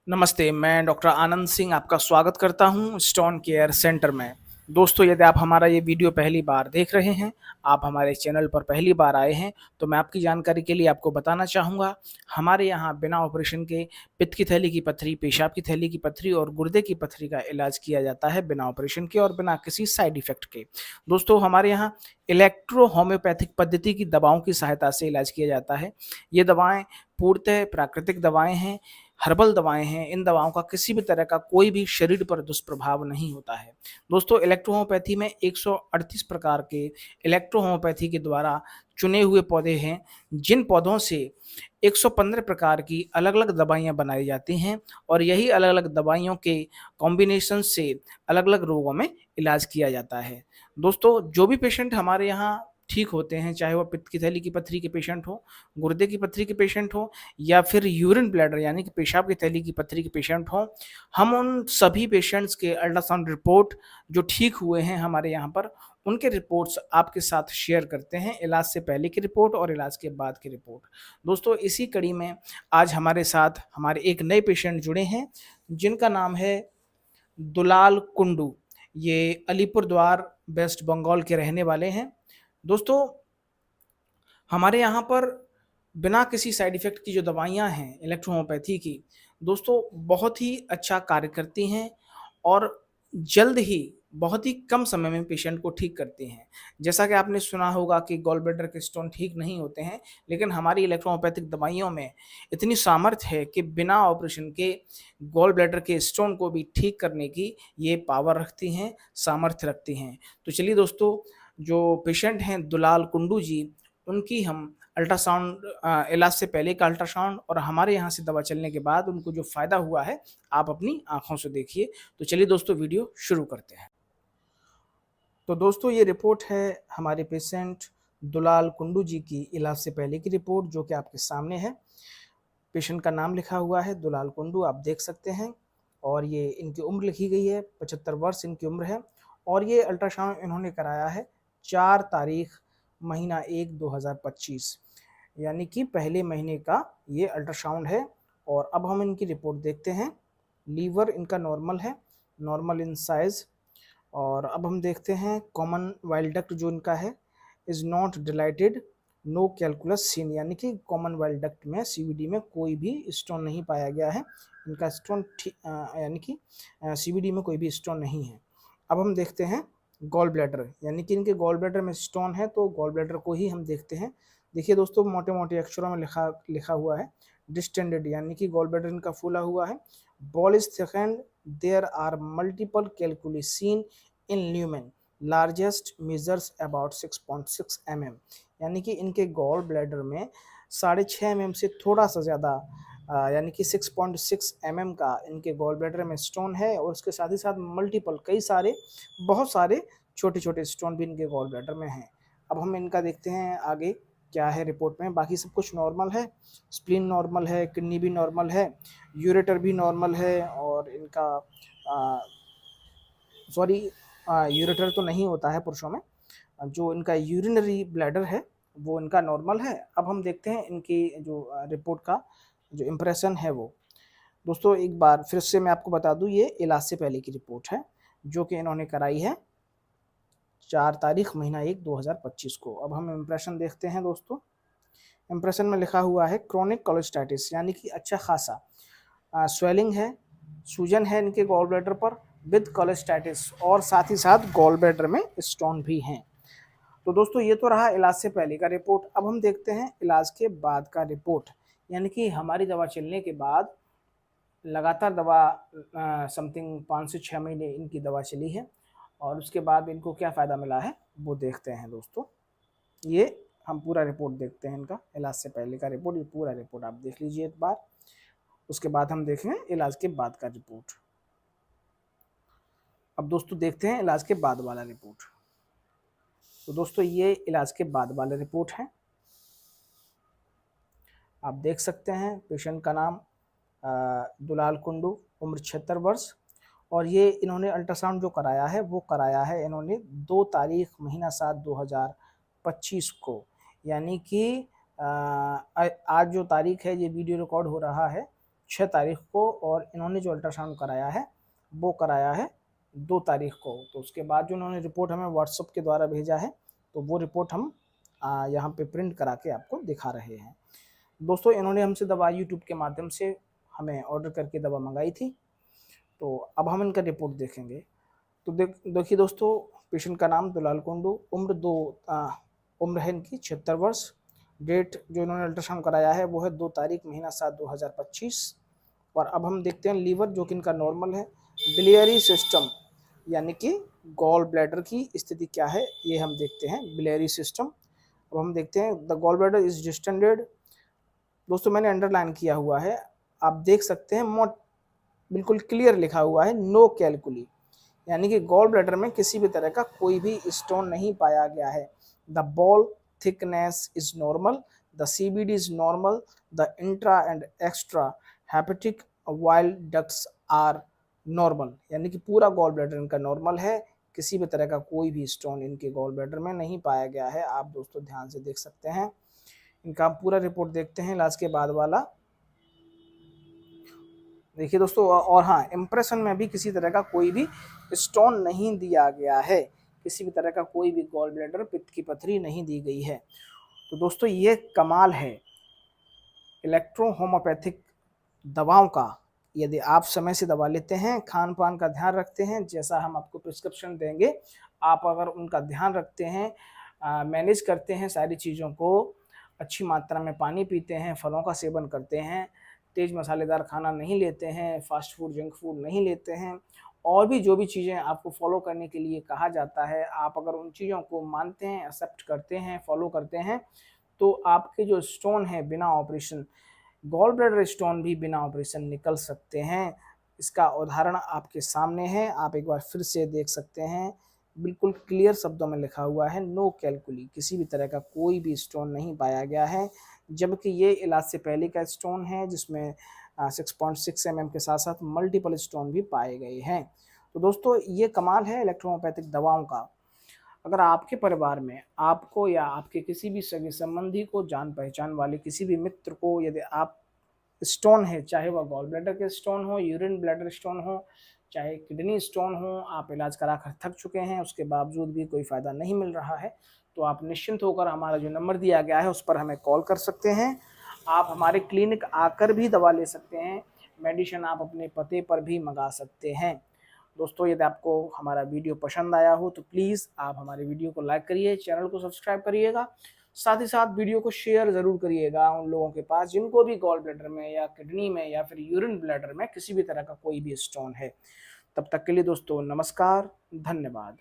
नमस्ते, मैं डॉक्टर आनंद सिंह आपका स्वागत करता हूँ स्टोन केयर सेंटर में। दोस्तों, यदि आप हमारा ये वीडियो पहली बार देख रहे हैं, आप हमारे चैनल पर पहली बार आए हैं, तो मैं आपकी जानकारी के लिए आपको बताना चाहूँगा, हमारे यहाँ बिना ऑपरेशन के पित्त की थैली की पत्थरी, पेशाब की थैली की पत्थरी और गुर्दे की पत्थरी का इलाज किया जाता है बिना ऑपरेशन के और बिना किसी साइड इफ़ेक्ट के। दोस्तों, हमारे यहाँ इलेक्ट्रो होम्योपैथिक पद्धति की दवाओं की सहायता से इलाज किया जाता है। ये दवाएँ पूर्णतः प्राकृतिक दवाएँ हैं, हर्बल दवाएँ हैं। इन दवाओं का किसी भी तरह का कोई भी शरीर पर दुष्प्रभाव नहीं होता है। दोस्तों, इलेक्ट्रो होम्योपैथी में 138 प्रकार के इलेक्ट्रो होम्योपैथी के द्वारा चुने हुए पौधे हैं, जिन पौधों से 115 प्रकार की अलग-अलग दवाइयाँ बनाई जाती हैं और यही अलग-अलग दवाइयों के कॉम्बिनेशन से अलग-अलग रोगों में इलाज किया जाता है। दोस्तों, जो भी पेशेंट हमारे यहाँ ठीक होते हैं, चाहे वो पित्त की थैली की पत्थरी के पेशेंट हों, गुर्दे की पत्थरी के पेशेंट हों या फिर यूरिन ब्लैडर यानी कि पेशाब की थैली की पत्थरी के पेशेंट हों, हम उन सभी पेशेंट्स के अल्ट्रासाउंड रिपोर्ट जो ठीक हुए हैं हमारे यहाँ पर, उनके रिपोर्ट्स आपके साथ शेयर करते हैं, इलाज से पहले की रिपोर्ट और इलाज के बाद की रिपोर्ट। दोस्तों, इसी कड़ी में आज हमारे साथ हमारे एक नए पेशेंट जुड़े हैं, जिनका नाम है दुलाल कुंडू। ये अलीपुरद्वार, वेस्ट बंगाल के रहने वाले हैं। दोस्तों, हमारे यहाँ पर बिना किसी साइड इफ़ेक्ट की जो दवाइयाँ हैं इलेक्ट्रो होम्योपैथी की, दोस्तों बहुत ही अच्छा कार्य करती हैं और जल्द ही बहुत ही कम समय में पेशेंट को ठीक करती हैं। जैसा कि आपने सुना होगा कि गॉल ब्लैडर के स्टोन ठीक नहीं होते हैं, लेकिन हमारी इलेक्ट्रो होम्योपैथिक दवाइयों में इतनी सामर्थ्य है कि बिना ऑपरेशन के गॉल ब्लैडर के स्टोन को भी ठीक करने की ये पावर रखती हैं, सामर्थ्य रखती हैं। तो चलिए दोस्तों, जो पेशेंट हैं दुलाल कुंडू जी, उनकी हम अल्ट्रासाउंड इलाज से पहले का अल्ट्रासाउंड और हमारे यहाँ से दवा चलने के बाद उनको जो फ़ायदा हुआ है, आप अपनी आँखों से देखिए। तो चलिए दोस्तों, वीडियो शुरू करते हैं। तो दोस्तों, ये रिपोर्ट है हमारे पेशेंट दुलाल कुंडू जी की इलाज से पहले की रिपोर्ट, जो कि आपके सामने है। पेशेंट का नाम लिखा हुआ है दुलाल कुंडू, आप देख सकते हैं, और ये इनकी उम्र लिखी गई है, 75 वर्ष इनकी उम्र है और ये अल्ट्रासाउंड इन्होंने कराया है 4 तारीख महीना 1 2025, यानी कि पहले महीने का ये अल्ट्रासाउंड है। और अब हम इनकी रिपोर्ट देखते हैं। लीवर इनका नॉर्मल है, नॉर्मल इन साइज़। और अब हम देखते हैं कॉमन वाइल डक्ट जो इनका है is not dilated, no calculus seen, यानी कि कॉमन वाइल डक्ट में सीवीडी में कोई भी स्टोन नहीं पाया गया है। इनका स्टोन यानी कि सीवीडी में कोई भी स्टोन नहीं है। अब हम देखते हैं गॉल ब्लैडर, यानी कि इनके गॉल ब्लैडर में स्टोन है, तो गॉल ब्लैडर को ही हम देखते हैं। देखिए दोस्तों, मोटे मोटे अक्षरों में लिखा लिखा हुआ है डिस्टेंडेड, यानी कि गॉल ब्लैडर इनका फूला हुआ है। Wall is thickened, there are multiple calculi seen in lumen, largest measures about 6.6 mm, यानी कि इनके गॉल ब्लैडर में 6.5 mm से थोड़ा सा ज़्यादा यानी कि 6.6 mm का इनके गॉल ब्लैडर में स्टोन है। और उसके साथ ही साथ मल्टीपल कई सारे बहुत सारे छोटे छोटे स्टोन भी इनके गॉल ब्लैडर में हैं। अब हम इनका देखते हैं आगे क्या है रिपोर्ट में। बाकी सब कुछ नॉर्मल है, स्प्लीन नॉर्मल है, किडनी भी नॉर्मल है, यूरेटर भी नॉर्मल है, और इनका सॉरी यूरेटर तो नहीं होता है पुरुषों में, जो इनका यूरिनरी ब्लैडर है वो इनका नॉर्मल है। अब हम देखते हैं इनकी जो रिपोर्ट का जो इम्प्रेशन है वो। दोस्तों, एक बार फिर से मैं आपको बता दूं, ये इलाज से पहले की रिपोर्ट है जो कि इन्होंने कराई है 4 तारीख महीना 1 2025 को। अब हम इम्प्रेशन देखते हैं दोस्तों। इम्प्रेशन में लिखा हुआ है क्रोनिक कोलेस्टाइटिस, यानी कि अच्छा खासा स्वेलिंग है, सूजन है इनके गॉल ब्लैडर पर विद कोलेस्टाइटिस, और साथ ही साथ गॉल ब्लैडर में स्टोन भी हैं। तो दोस्तों, ये तो रहा इलाज से पहले का रिपोर्ट। अब हम देखते हैं इलाज के बाद का रिपोर्ट, यानी कि हमारी दवा चलने के बाद लगातार दवा समथिंग 5 से 6 महीने इनकी दवा चली है, और उसके बाद इनको क्या फ़ायदा मिला है वो देखते हैं दोस्तों। ये हम पूरा रिपोर्ट देखते हैं इनका, इलाज से पहले का रिपोर्ट, ये पूरा रिपोर्ट आप देख लीजिए एक बार। उसके बाद हम देखेंगे इलाज के बाद का रिपोर्ट। अब दोस्तों देखते हैं इलाज के बाद वाला रिपोर्ट। तो दोस्तों, ये इलाज के बाद वाला रिपोर्ट है, आप देख सकते हैं। पेशेंट का नाम दुलाल कुंडू, उम्र 76 वर्ष, और ये इन्होंने अल्ट्रासाउंड जो कराया है वो कराया है इन्होंने 2 तारीख महीना 7 2025 को, यानी कि आज जो तारीख है, ये वीडियो रिकॉर्ड हो रहा है 6 तारीख को, और इन्होंने जो अल्ट्रासाउंड कराया है वो कराया है 2 तारीख को। तो उसके बाद जो उन्होंने रिपोर्ट हमें व्हाट्सएप के द्वारा भेजा है, तो वो रिपोर्ट हम यहाँ पे प्रिंट करा के आपको दिखा रहे हैं। दोस्तों इन्होंने हमसे दवा यूट्यूब के माध्यम से हमें ऑर्डर करके दवा मंगाई थी। तो अब हम इनका रिपोर्ट देखेंगे। तो देखिए दोस्तों, पेशेंट का नाम दुलाल कुंडू, उम्र है इनकी 76 वर्ष। डेट जो इन्होंने अल्ट्रासाउंड कराया है वो है 2 तारीख महीना 7 2025। और अब हम देखते हैं लीवर जो कि इनका नॉर्मल है। बिलियरी सिस्टम यानी कि गॉल ब्लैडर की स्थिति क्या है ये हम देखते हैं। बिलियरी सिस्टम, अब हम देखते हैं the gall bladder is distended. दोस्तों मैंने अंडरलाइन किया हुआ है, आप देख सकते हैं, बिल्कुल क्लियर लिखा हुआ है नो कैलकुली, यानी कि गॉल ब्लैडर में किसी भी तरह का कोई भी स्टोन नहीं पाया गया है। The wall thickness is normal, the CBD is normal, the intra and extra hepatic bile ducts are normal, यानी कि पूरा गॉल ब्लैडर इनका नॉर्मल है। किसी भी तरह का कोई भी स्टोन इनके गॉल ब्लैडर में नहीं पाया गया है। आप दोस्तों ध्यान से देख सकते हैं। इनका पूरा रिपोर्ट देखते हैं इलाज के बाद वाला। देखिए दोस्तों, और हाँ, इम्प्रेशन में भी किसी तरह का कोई भी स्टोन नहीं दिया गया है, किसी भी तरह का कोई भी गॉल ब्लैडर पित्त की पथरी नहीं दी गई है। तो दोस्तों ये कमाल है इलेक्ट्रो होम्योपैथिक दवाओं का। यदि आप समय से दवा लेते हैं, खान पान का ध्यान रखते हैं, जैसा हम आपको प्रिस्क्रिप्शन देंगे आप अगर उनका ध्यान रखते हैं, मैनेज करते हैं सारी चीज़ों को, अच्छी मात्रा में पानी पीते हैं, फलों का सेवन करते हैं, तेज़ मसालेदार खाना नहीं लेते हैं, फास्ट फूड जंक फूड नहीं लेते हैं, और भी जो भी चीज़ें आपको फॉलो करने के लिए कहा जाता है, आप अगर उन चीज़ों को मानते हैं, एक्सेप्ट करते हैं, फॉलो करते हैं, तो आपके जो स्टोन है बिना ऑपरेशन, गॉल ब्लैडर स्टोन भी बिना ऑपरेशन निकल सकते हैं। इसका उदाहरण आपके सामने है, आप एक बार फिर से देख सकते हैं। बिल्कुल क्लियर शब्दों में लिखा हुआ है नो कैलकुली, किसी भी तरह का कोई भी स्टोन नहीं पाया गया है। जबकि ये इलाज से पहले का स्टोन है जिसमें 6.6 mm के साथ साथ मल्टीपल स्टोन भी पाए गए हैं। तो दोस्तों ये कमाल है इलेक्ट्रोहोम्योपैथिक दवाओं का। अगर आपके परिवार में आपको या आपके किसी भी सगे संबंधी को, जान पहचान वाले किसी भी मित्र को यदि आप स्टोन है, चाहे वह गॉल ब्लैडर के स्टोन हो, यूरिन ब्लैडर स्टोन हो, चाहे किडनी स्टोन हो, आप इलाज कराकर थक चुके हैं, उसके बावजूद भी कोई फ़ायदा नहीं मिल रहा है, तो आप निश्चिंत होकर हमारा जो नंबर दिया गया है उस पर हमें कॉल कर सकते हैं। आप हमारे क्लिनिक आकर भी दवा ले सकते हैं, मेडिसिन आप अपने पते पर भी मंगा सकते हैं। दोस्तों यदि आपको हमारा वीडियो पसंद आया हो तो प्लीज़ आप हमारे वीडियो को लाइक करिए, चैनल को सब्सक्राइब करिएगा, साथ ही साथ वीडियो को शेयर ज़रूर करिएगा उन लोगों के पास जिनको भी गॉल ब्लैडर में या किडनी में या फिर यूरिन ब्लैडर में किसी भी तरह का कोई भी स्टोन है। तब तक के लिए दोस्तों नमस्कार, धन्यवाद।